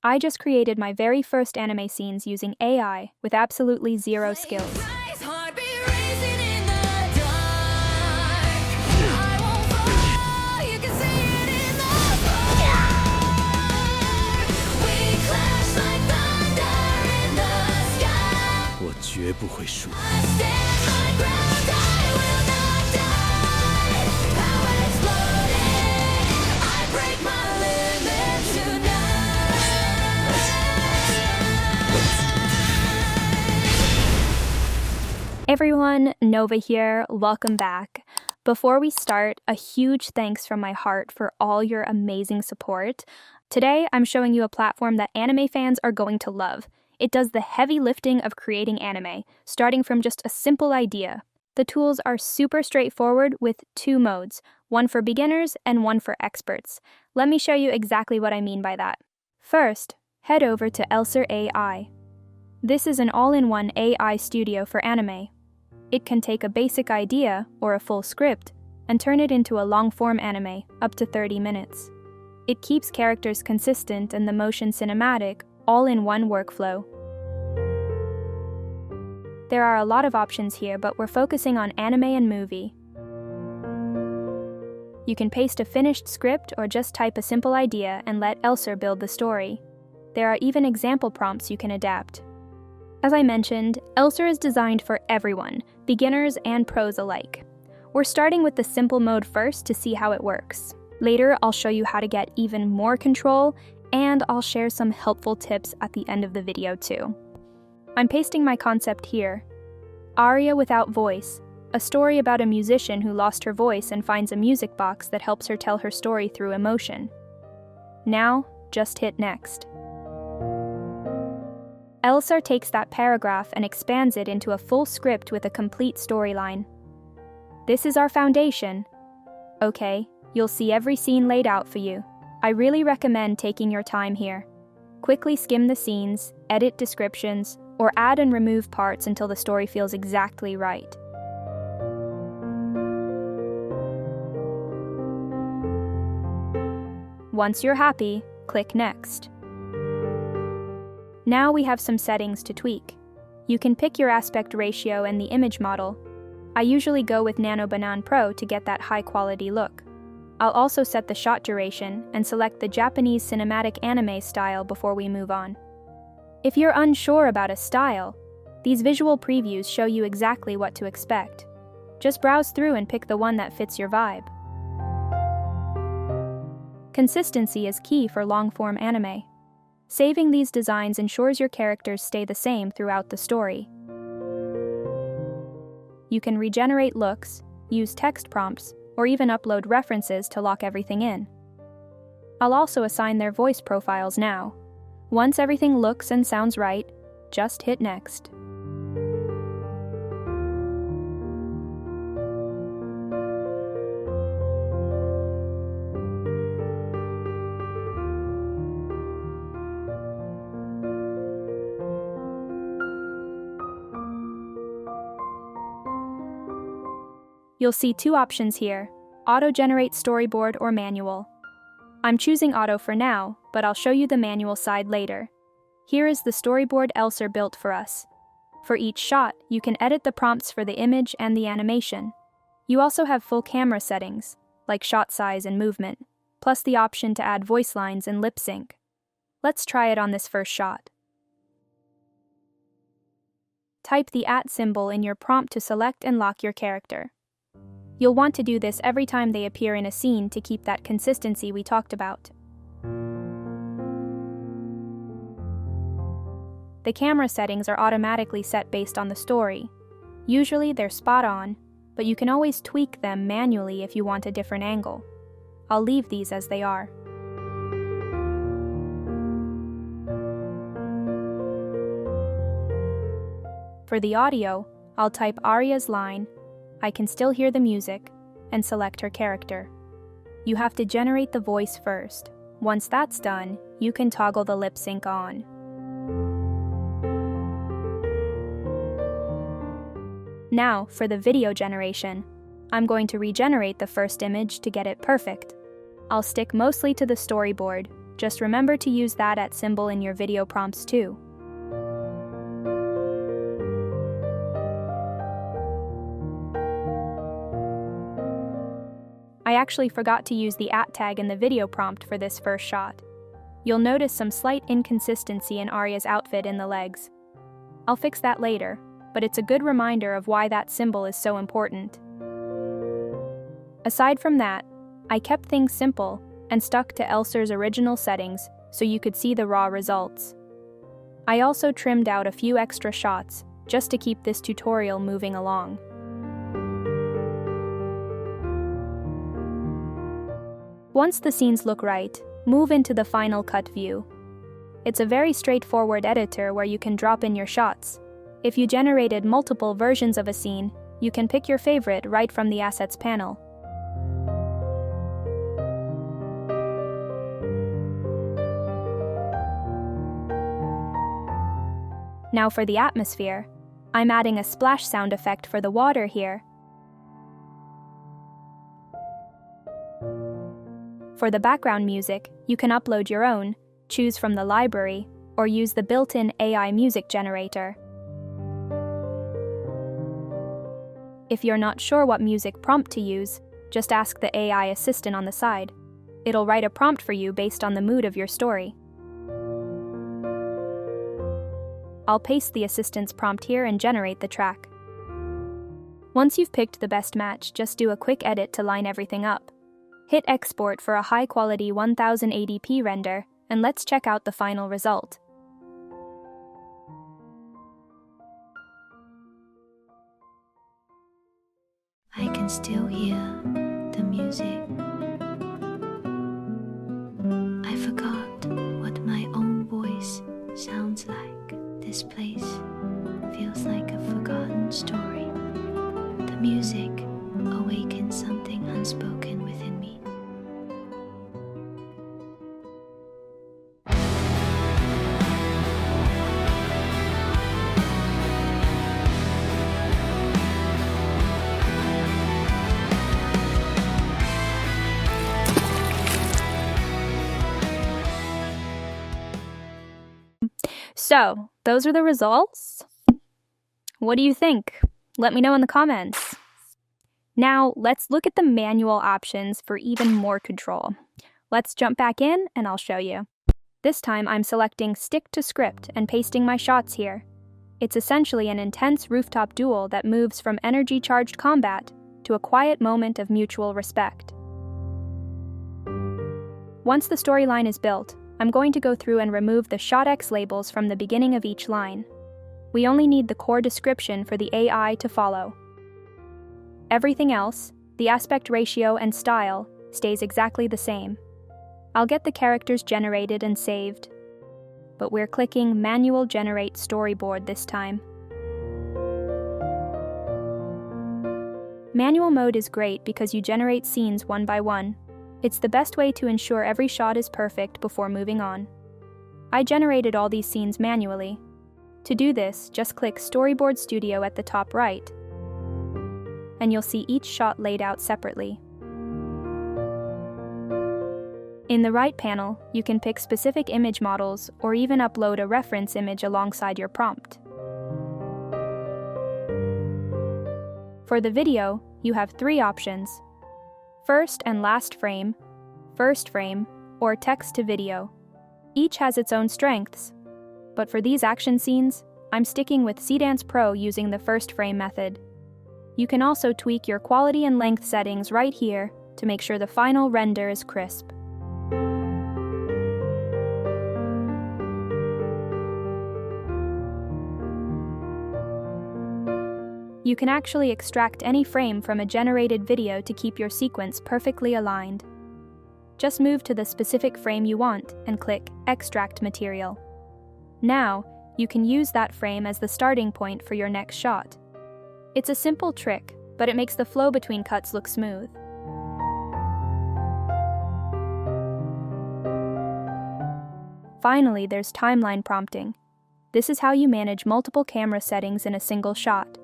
I just created my very first anime scenes using AI with absolutely zero skills. Everyone, Nova here, welcome back. Before we start, a huge thanks from my heart for all your amazing support. Today, I'm showing you a platform that anime fans are going to love. It does the heavy lifting of creating anime, starting from just a simple idea. The tools are super straightforward with two modes, one for beginners and one for experts. Let me show you exactly what I mean by that. First, head over to Elser AI. This is an all-in-one AI studio for anime. It can take a basic idea, or a full script, and turn it into a long-form anime, up to 30 minutes. It keeps characters consistent and the motion cinematic, all in one workflow. There are a lot of options here, but we're focusing on anime and movie. You can paste a finished script or just type a simple idea and let Elser build the story. There are even example prompts you can adapt. As I mentioned, Elser is designed for everyone, beginners and pros alike. We're starting with the simple mode first to see how it works. Later, I'll show you how to get even more control, and I'll share some helpful tips at the end of the video too. I'm pasting my concept here. Arya without voice, a story about a musician who lost her voice and finds a music box that helps her tell her story through emotion. Now, just hit next. Elser takes that paragraph and expands it into a full script with a complete storyline. This is our foundation. Okay, you'll see every scene laid out for you. I really recommend taking your time here. Quickly skim the scenes, edit descriptions, or add and remove parts until the story feels exactly right. Once you're happy, click Next. Now we have some settings to tweak. You can pick your aspect ratio and the image model. I usually go with Nanobanana Pro to get that high-quality look. I'll also set the shot duration and select the Japanese cinematic anime style before we move on. If you're unsure about a style, these visual previews show you exactly what to expect. Just browse through and pick the one that fits your vibe. Consistency is key for long-form anime. Saving these designs ensures your characters stay the same throughout the story. You can regenerate looks, use text prompts, or even upload references to lock everything in. I'll also assign their voice profiles now. Once everything looks and sounds right, just hit Next. You'll see two options here, auto-generate storyboard or manual. I'm choosing auto for now, but I'll show you the manual side later. Here is the storyboard Elser built for us. For each shot, you can edit the prompts for the image and the animation. You also have full camera settings, like shot size and movement, plus the option to add voice lines and lip sync. Let's try it on this first shot. Type the @ symbol in your prompt to select and lock your character. You'll want to do this every time they appear in a scene to keep that consistency we talked about. The camera settings are automatically set based on the story. Usually they're spot on, but you can always tweak them manually if you want a different angle. I'll leave these as they are. For the audio, I'll type Arya's line, "I can still hear the music," and select her character. You have to generate the voice first. Once that's done, you can toggle the lip sync on. Now, for the video generation, I'm going to regenerate the first image to get it perfect. I'll stick mostly to the storyboard, Just remember to use that @ symbol in your video prompts too. I actually forgot to use the @ tag in the video prompt for this first shot. You'll notice some slight inconsistency in Arya's outfit in the legs. I'll fix that later, but it's a good reminder of why that symbol is so important. Aside from that, I kept things simple and stuck to Elser's original settings so you could see the raw results. I also trimmed out a few extra shots just to keep this tutorial moving along. Once the scenes look right, move into the Final Cut view. It's a very straightforward editor where you can drop in your shots. If you generated multiple versions of a scene, you can pick your favorite right from the Assets panel. Now for the atmosphere, I'm adding a splash sound effect for the water here. For the background music, you can upload your own, choose from the library, or use the built-in AI music generator. If you're not sure what music prompt to use, just ask the AI assistant on the side. It'll write a prompt for you based on the mood of your story. I'll paste the assistant's prompt here and generate the track. Once you've picked the best match, just do a quick edit to line everything up. Hit export for a high-quality 1080p render, and let's check out the final result. I can still hear the music. I forgot what my own voice sounds like. This place feels like a forgotten story. The music awakens something unspoken within me. So, those are the results. What do you think? Let me know in the comments. Now, let's look at the manual options for even more control. Let's jump back in and I'll show you. This time I'm selecting Stick to Script and pasting my shots here. It's essentially an intense rooftop duel that moves from energy-charged combat to a quiet moment of mutual respect. Once the storyline is built, I'm going to go through and remove the ShotX labels from the beginning of each line. We only need the core description for the AI to follow. Everything else, the aspect ratio and style, stays exactly the same. I'll get the characters generated and saved, but we're clicking Manual Generate Storyboard this time. Manual mode is great because you generate scenes one by one. It's the best way to ensure every shot is perfect before moving on. I generated all these scenes manually. To do this, just click Storyboard Studio at the top right, and you'll see each shot laid out separately. In the right panel, you can pick specific image models or even upload a reference image alongside your prompt. For the video, you have 3 options: first and last frame, first frame, or text to video. Each has its own strengths, but for these action scenes, I'm sticking with Seedance Pro using the first frame method. You can also tweak your quality and length settings right here to make sure the final render is crisp. You can actually extract any frame from a generated video to keep your sequence perfectly aligned. Just move to the specific frame you want and click Extract Material. Now, you can use that frame as the starting point for your next shot. It's a simple trick, but it makes the flow between cuts look smooth. Finally, there's timeline prompting. This is how you manage multiple camera settings in a single shot.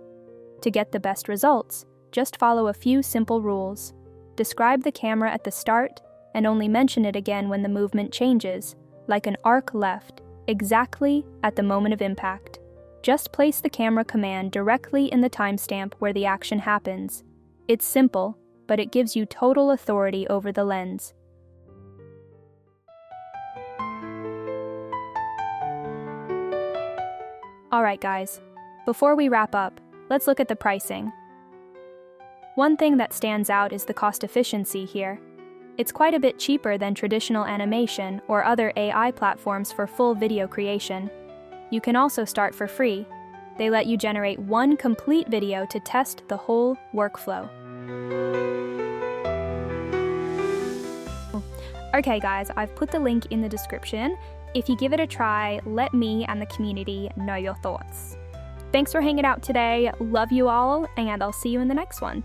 To get the best results, just follow a few simple rules. Describe the camera at the start, and only mention it again when the movement changes, like an arc left, exactly at the moment of impact. Just place the camera command directly in the timestamp where the action happens. It's simple, but it gives you total authority over the lens. Alright guys, before we wrap up, let's look at the pricing. One thing that stands out is the cost efficiency here. It's quite a bit cheaper than traditional animation or other AI platforms for full video creation. You can also start for free. They let you generate one complete video to test the whole workflow. Okay guys, I've put the link in the description. If you give it a try, let me and the community know your thoughts. Thanks for hanging out today. Love you all, and I'll see you in the next one.